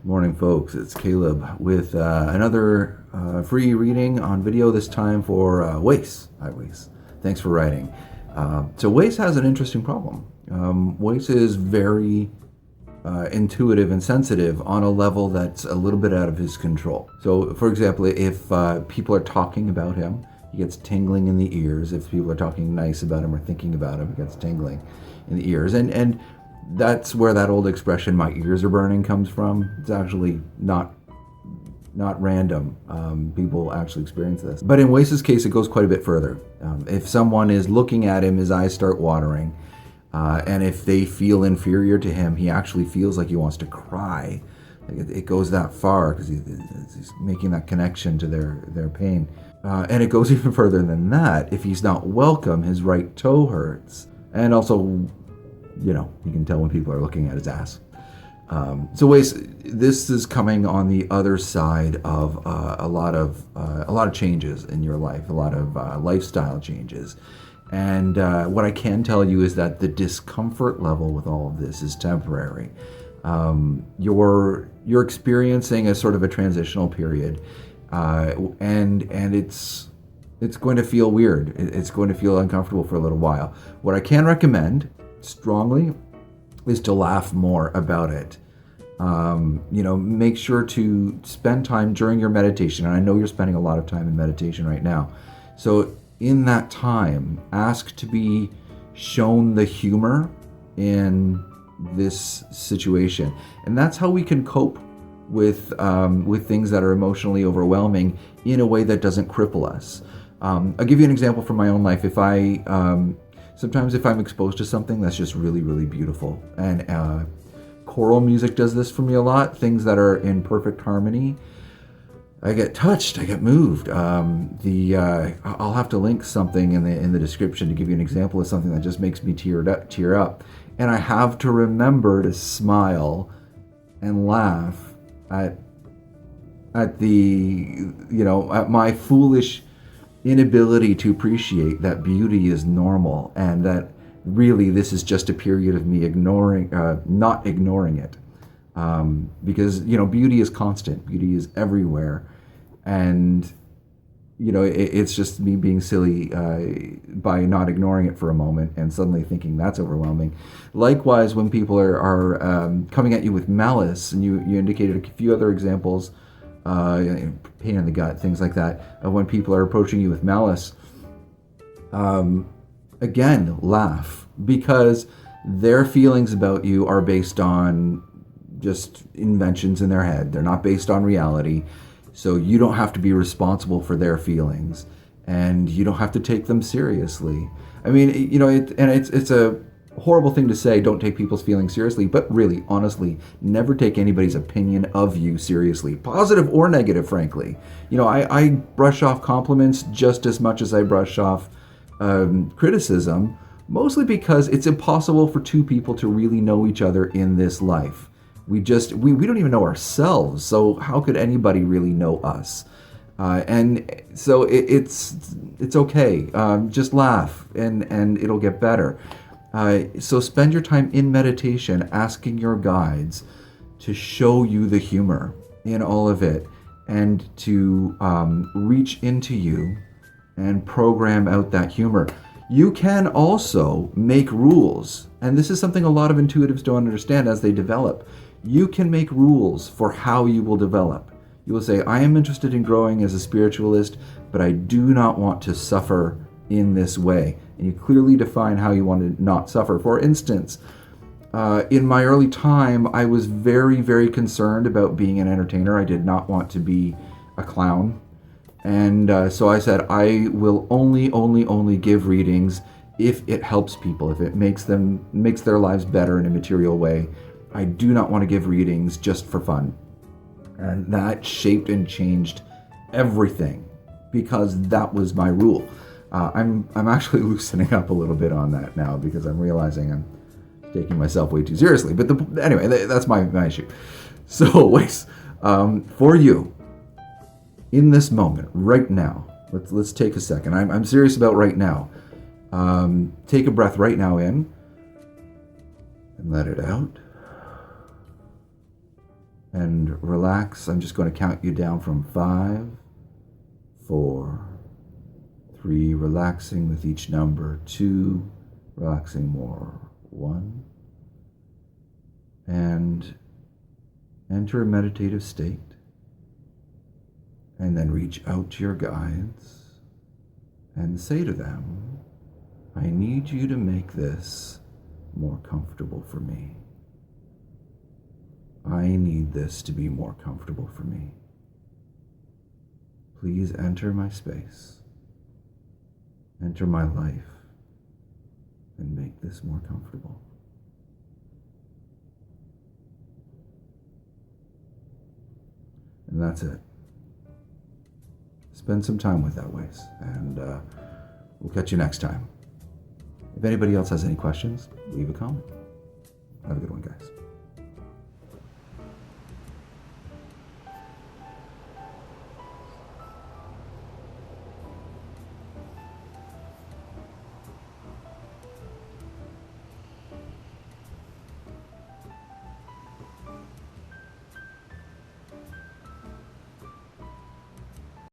Morning, folks. It's Caleb with another free reading on video, this time for Wais. Hi, Wais. Thanks for writing. So Wais has an interesting problem. Wais is very intuitive and sensitive on a level that's a little bit out of his control. So, for example, if people are talking about him, he gets tingling in the ears. If people are talking nice about him or thinking about him, he gets tingling in the ears. And that's where that old expression, "my ears are burning," comes from. It's actually not random. People actually experience this. But in Wace's case, it goes quite a bit further. If someone is looking at him, his eyes start watering. And if they feel inferior to him, he actually feels like he wants to cry. It goes that far because he's making that connection to their pain. And it goes even further than that. If he's not welcome, his right toe hurts. And also, you can tell when people are looking at his ass. So this is coming on the other side of a lot of changes in your life, a lot of lifestyle changes. And what I can tell you is that the discomfort level with all of this is temporary. You're experiencing a sort of a transitional period, and it's going to feel weird. It's going to feel uncomfortable for a little while. What I can recommend strongly is to laugh more about it. Make sure to spend time during your meditation. And I know you're spending a lot of time in meditation right now. So in that time, ask to be shown the humor in this situation. And that's how we can cope with things that are emotionally overwhelming in a way that doesn't cripple us. I'll give you an example from my own life. Sometimes if I'm exposed to something that's just really, really beautiful, and choral music does this for me a lot, things that are in perfect harmony, I get touched, I get moved. I'll have to link something in the description to give you an example of something that just makes me tear up. And I have to remember to smile and laugh at my foolish inability to appreciate that beauty is normal, and that really this is just a period of me not ignoring it, because beauty is constant, beauty is everywhere, and it's just me being silly by not ignoring it for a moment and suddenly thinking that's overwhelming. Likewise, when people are coming at you with malice, and you indicated a few other examples, pain in the gut, things like that, when people are approaching you with malice, again, laugh, because their feelings about you are based on just inventions in their head. They're not based on reality. So you don't have to be responsible for their feelings, and you don't have to take them seriously. I mean, it's a horrible thing to say, don't take people's feelings seriously, but really, honestly, never take anybody's opinion of you seriously, positive or negative, frankly. I brush off compliments just as much as I brush off criticism, mostly because it's impossible for two people to really know each other in this life. We don't even know ourselves, so how could anybody really know us? And so it's okay. Just laugh, and it'll get better. So spend your time in meditation asking your guides to show you the humor in all of it, and to reach into you and program out that humor. You can also make rules, and this is something a lot of intuitives don't understand as they develop. You can make rules for how you will develop. You will say, I am interested in growing as a spiritualist, but I do not want to suffer in this way. And you clearly define how you want to not suffer. For instance, in my early time, I was very, very concerned about being an entertainer. I did not want to be a clown. And so I said, I will only give readings if it helps people, if it makes their lives better in a material way. I do not want to give readings just for fun. And that shaped and changed everything, because that was my rule. I'm actually loosening up a little bit on that now, because I'm realizing I'm taking myself way too seriously. But anyway, that's my issue. So, Wais, for you, in this moment, right now, let's take a second. I'm serious about right now. Take a breath right now in, and let it out. and relax. I'm just going to count you down from 5, 4, 3, relaxing with each number, 2, relaxing more, 1, and enter a meditative state, and then reach out to your guides and say to them, I need you to make this more comfortable for me. I need this to be more comfortable for me. Please enter my space, enter my life, and make this more comfortable. And that's it. Spend some time with that, Wais, and we'll catch you next time. If anybody else has any questions, leave a comment. Have a good one, guys.